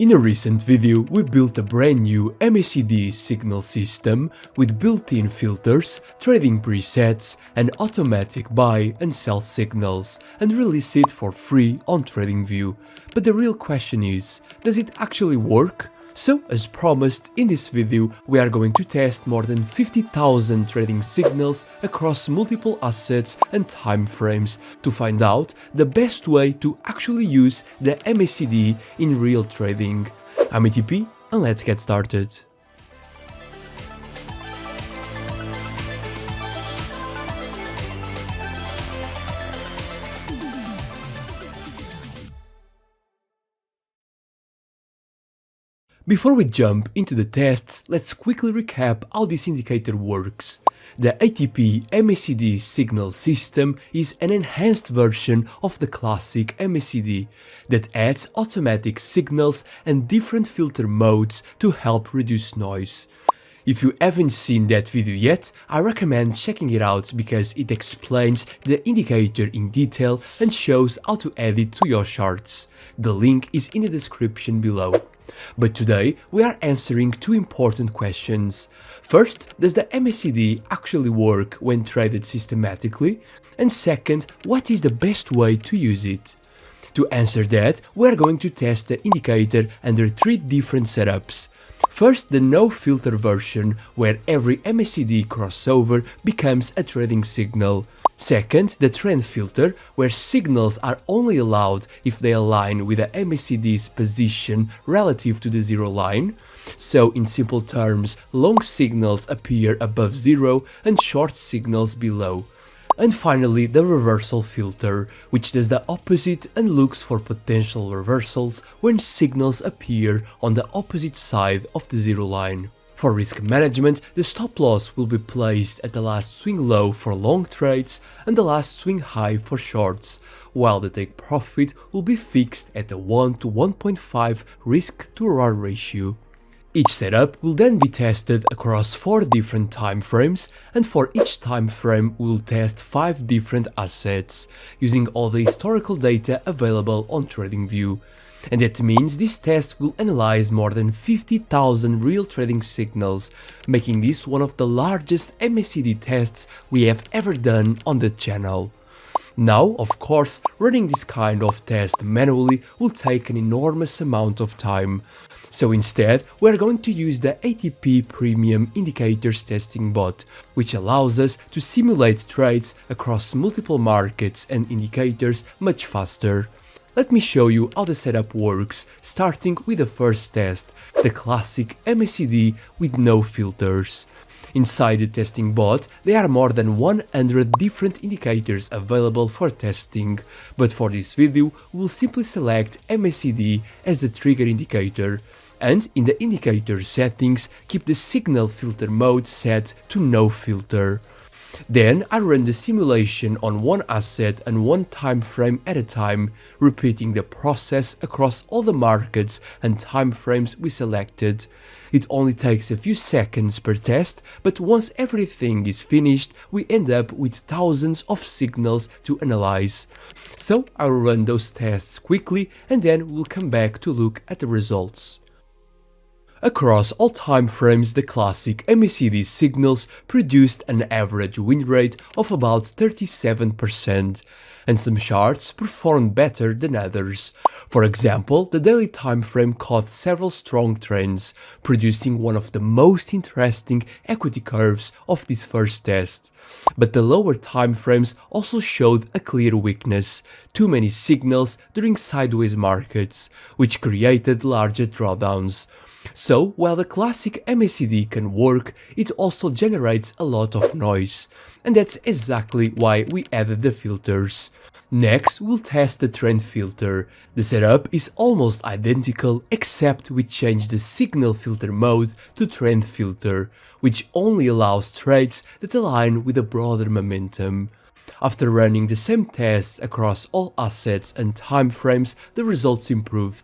In a recent video, we built a brand new MACD signal system with built-in filters, trading presets, and automatic buy and sell signals, and released it for free on TradingView. But the real question is, does it actually work? So, as promised, in this video we are going to test more than 50,000 trading signals across multiple assets and time frames to find out the best way to actually use the MACD in real trading. I'm ATP and let's get started. Before we jump into the tests, let's quickly recap how this indicator works. The ATP MACD signal system is an enhanced version of the classic MACD that adds automatic signals and different filter modes to help reduce noise. If you haven't seen that video yet, I recommend checking it out because it explains the indicator in detail and shows how to add it to your charts. The link is in the description below. But today we are answering two important questions. First, does the MACD actually work when traded systematically? And second, what is the best way to use it? To answer that, we are going to test the indicator under three different setups. First, the no filter version, where every MACD crossover becomes a trading signal. Second, the trend filter, where signals are only allowed if they align with the MACD's position relative to the zero line. So, in simple terms, long signals appear above zero and short signals below. And finally, the reversal filter, which does the opposite and looks for potential reversals when signals appear on the opposite side of the zero line. For risk management, the stop loss will be placed at the last swing low for long trades and the last swing high for shorts, while the take profit will be fixed at a 1 to 1.5 risk to reward ratio. Each setup will then be tested across 4 different time frames, and for each time frame we will test 5 different assets, using all the historical data available on TradingView. And that means this test will analyze more than 50,000 real trading signals, making this one of the largest MACD tests we have ever done on the channel. Now, of course, running this kind of test manually will take an enormous amount of time. So instead, we are going to use the ATP Premium Indicators Testing Bot, which allows us to simulate trades across multiple markets and indicators much faster. Let me show you how the setup works, starting with the first test, the classic MACD with no filters. Inside the testing bot, there are more than 100 different indicators available for testing, but for this video, we'll simply select MACD as the trigger indicator, and in the indicator settings, keep the signal filter mode set to no filter. Then I run the simulation on one asset and one time frame at a time, repeating the process across all the markets and time frames we selected. It only takes a few seconds per test, but once everything is finished, we end up with thousands of signals to analyze. So I'll run those tests quickly and then we'll come back to look at the results. Across all time frames, the classic MACD signals produced an average win rate of about 37%, and some charts performed better than others. For example, the daily time frame caught several strong trends, producing one of the most interesting equity curves of this first test. But the lower time frames also showed a clear weakness, too many signals during sideways markets, which created larger drawdowns. So, while the classic MACD can work, it also generates a lot of noise, and that's exactly why we added the filters. Next, we'll test the trend filter. The setup is almost identical, except we changed the signal filter mode to trend filter, which only allows trades that align with a broader momentum. After running the same tests across all assets and time frames, the results improved.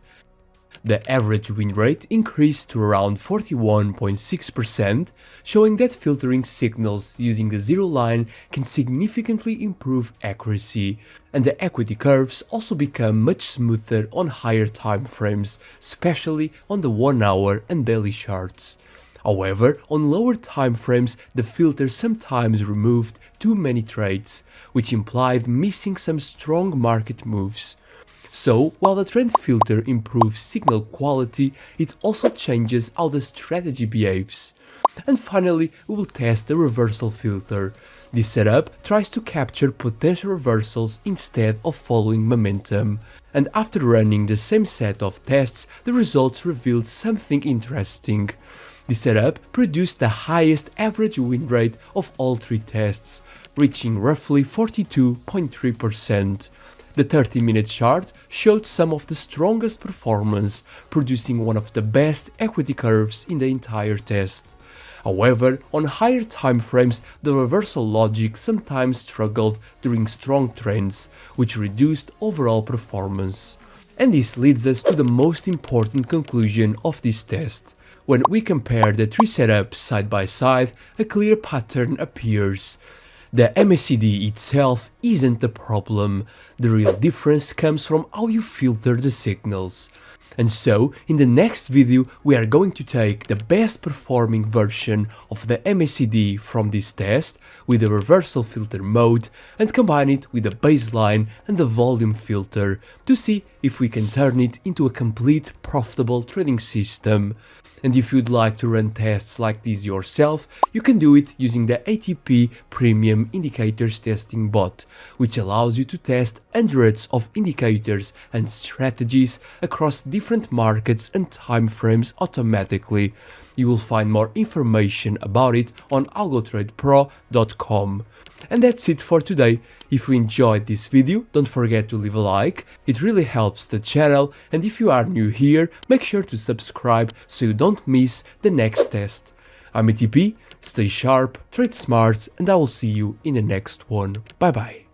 The average win rate increased to around 41.6%, showing that filtering signals using the zero line can significantly improve accuracy, and the equity curves also become much smoother on higher time frames, especially on the 1 hour and daily charts. However, on lower time frames, the filter sometimes removed too many trades, which implied missing some strong market moves. So, while the trend filter improves signal quality, it also changes how the strategy behaves. And finally, we will test the reversal filter. This setup tries to capture potential reversals instead of following momentum. And after running the same set of tests, the results revealed something interesting. This setup produced the highest average win rate of all three tests, reaching roughly 42.3%. The 30-minute chart showed some of the strongest performance, producing one of the best equity curves in the entire test. However, on higher time frames, the reversal logic sometimes struggled during strong trends, which reduced overall performance. And this leads us to the most important conclusion of this test. When we compare the three setups side by side, a clear pattern appears. The MACD itself isn't the problem, the real difference comes from how you filter the signals. And so, in the next video, we are going to take the best performing version of the MACD from this test with the reversal filter mode and combine it with the baseline and the volume filter to see if we can turn it into a complete profitable trading system. And if you'd like to run tests like this yourself, you can do it using the ATP Premium Indicators Testing Bot, which allows you to test hundreds of indicators and strategies across different markets and timeframes automatically. You will find more information about it on algotradepro.com. And that's it for today. If you enjoyed this video, don't forget to leave a like, it really helps the channel, and if you are new here, make sure to subscribe so you don't miss the next test. I'm ATP, stay sharp, trade smart, and I will see you in the next one. Bye bye.